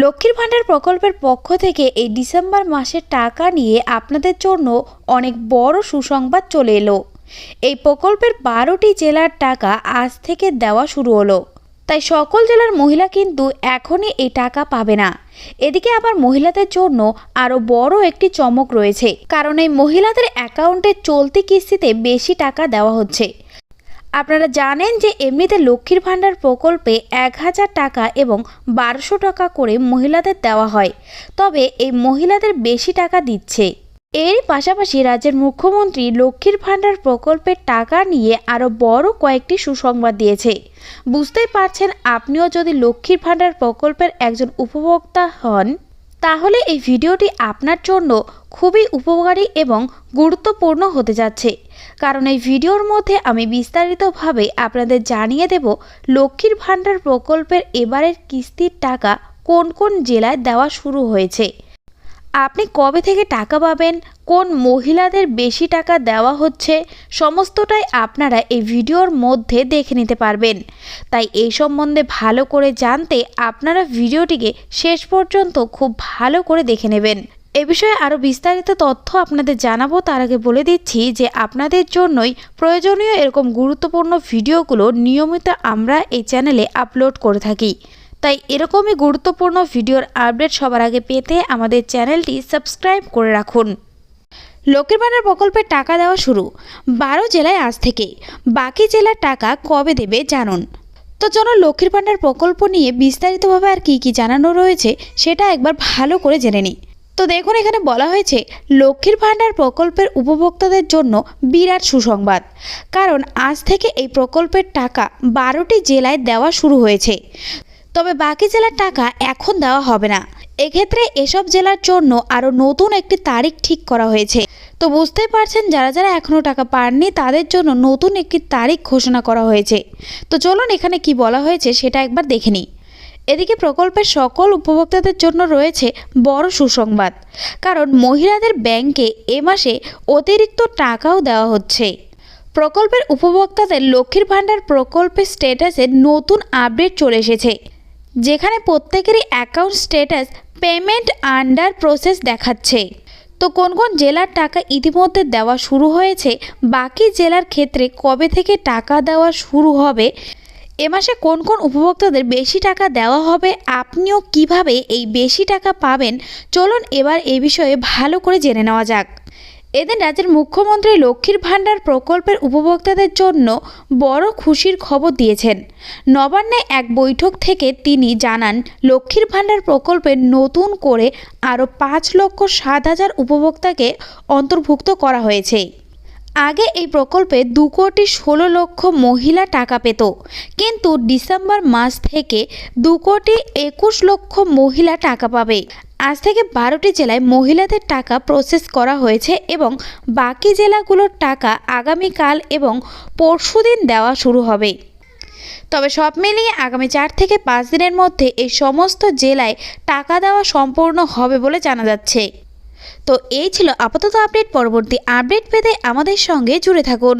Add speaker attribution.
Speaker 1: লক্ষ্মীর ভাণ্ডার প্রকল্পের পক্ষ থেকে এই ডিসেম্বর মাসের টাকা নিয়ে আপনাদের জন্য অনেক বড় সুসংবাদ চলে এলো। এই প্রকল্পের 12টি জেলার টাকা আজ থেকে দেওয়া শুরু হলো। তাই সকল জেলার মহিলা কিন্তু এখনই এই টাকা পাবে না। এদিকে আবার মহিলাদের জন্য আরও বড় একটি চমক রয়েছে, কারণ এই মহিলাদের অ্যাকাউন্টে চলতি কিস্তিতে বেশি টাকা দেওয়া হচ্ছে। আপনারা জানেন যে এমনিতে লক্ষ্মীর ভাণ্ডার প্রকল্পে 1000 টাকা এবং 1200 টাকা করে মহিলাদের দেওয়া হয়, তবে এই মহিলাদের বেশি টাকা দিচ্ছে। এরই পাশাপাশি রাজ্যের মুখ্যমন্ত্রী লক্ষ্মীর ভাণ্ডার প্রকল্পের টাকা নিয়ে আরও বড় কয়েকটি সুসংবাদ দিয়েছে। বুঝতেই পারছেন, আপনিও যদি লক্ষ্মীর ভাণ্ডার প্রকল্পের একজন উপভোক্তা হন, তাহলে এই ভিডিওটি আপনার জন্য খুবই উপকারী এবং গুরুত্বপূর্ণ হতে যাচ্ছে। কারণ এই ভিডিওর মধ্যে আমি বিস্তারিতভাবে আপনাদের জানিয়ে দেব লক্ষ্মীর ভাণ্ডার প্রকল্পের এবারের কিস্তির টাকা কোন কোন জেলায় দেওয়া শুরু হয়েছে, আপনি কবে থেকে টাকা পাবেন, কোন মহিলাদের বেশি টাকা দেওয়া হচ্ছে, সমস্তটাই আপনারা এই ভিডিওর মধ্যে দেখে নিতে পারবেন। তাই এই সম্বন্ধে ভালো করে জানতে আপনারা ভিডিওটিকে শেষ পর্যন্ত খুব ভালো করে দেখে নেবেন। এ বিষয়ে আরও বিস্তারিত তথ্য আপনাদের জানাবো, তার আগে বলে দিচ্ছি যে আপনাদের জন্যই প্রয়োজনীয় এরকম গুরুত্বপূর্ণ ভিডিওগুলো নিয়মিত আমরা এই চ্যানেলে আপলোড করে থাকি। তাই এরকমই গুরুত্বপূর্ণ ভিডিওর আপডেট সবার আগে পেতে আমাদের চ্যানেলটি সাবস্ক্রাইব করে রাখুন। লক্ষ্মীর ভাণ্ডার প্রকল্পের টাকা দেওয়া শুরু 12 জেলায় আজ থেকে। বাকি জেলার টাকা কবে দেবে জানুন। তো চলো লক্ষ্মীর ভাণ্ডার প্রকল্প নিয়ে বিস্তারিতভাবে আর কি জানানো রয়েছে সেটা একবার ভালো করে জেনে নিই। তো দেখুন, এখানে বলা হয়েছে লক্ষ্মীর ভাণ্ডার প্রকল্পের উপভোক্তাদের জন্য বিরাট সুসংবাদ, কারণ আজ থেকে এই প্রকল্পের টাকা 12টি জেলায় দেওয়া শুরু হয়েছে। তবে বাকি জেলার টাকা এখন দেওয়া হবে না। এক্ষেত্রে এসব জেলার জন্য আরও নতুন একটি তারিখ ঠিক করা হয়েছে। তো বুঝতেই পারছেন, যারা যারা এখনও টাকা পাননি তাদের জন্য নতুন একটি তারিখ ঘোষণা করা হয়েছে। তো চলুন এখানে কি বলা হয়েছে সেটা একবার দেখে নিই। এদিকে প্রকল্পের সকল উপভোক্তাদের জন্য রয়েছে বড় সুসংবাদ, কারণ মহিলাদের ব্যাংকে এ মাসে অতিরিক্ত টাকাও দেওয়া হচ্ছে। প্রকল্পের উপভোক্তাদের লক্ষ্মীর ভাণ্ডার প্রকল্পের স্ট্যাটাসের নতুন আপডেট চলে এসেছে, যেখানে প্রত্যেকেরই account status payment under process দেখাচ্ছে। তো কোন কোন জেলার টাকা ইতিমধ্যে দেওয়া শুরু হয়েছে, বাকি জেলার ক্ষেত্রে কবে থেকে টাকা দেওয়া শুরু হবে, এ মাসে কোন কোন উপভোক্তাদের বেশি টাকা দেওয়া হবে, আপনিও কিভাবে এই বেশি টাকা পাবেন, চলুন এবার এই বিষয়ে ভালো করে জেনে নেওয়া যাক। এদিন রাজ্যের মুখ্যমন্ত্রী লক্ষ্মীর ভাণ্ডার প্রকল্পের উপভোক্তাদের জন্য বড় খুশির খবর দিয়েছেন। নবান্নে এক বৈঠক থেকে তিনি জানান, লক্ষ্মীর ভাণ্ডার প্রকল্পের নতুন করে আরও 5,07,000 উপভোক্তাকে অন্তর্ভুক্ত করা হয়েছে। আগে এই প্রকল্পে 2,16,00,000 মহিলা টাকা পেত, কিন্তু ডিসেম্বর মাস থেকে 2,21,00,000 মহিলা টাকা পাবে। আজ থেকে 12টি জেলায় মহিলাদের টাকা প্রসেস করা হয়েছে এবং বাকি জেলাগুলোর টাকা আগামীকাল এবং পরশুদিন দেওয়া শুরু হবে। তবে সব মিলিয়ে আগামী 4 থেকে 5 দিনের মধ্যে এই সমস্ত জেলায় টাকা দেওয়া সম্পূর্ণ হবে বলে জানা যাচ্ছে। তো এই ছিল আপাতত আপডেট। পরবর্তী আপডেট পেতে আমাদের সঙ্গে জুড়ে থাকুন।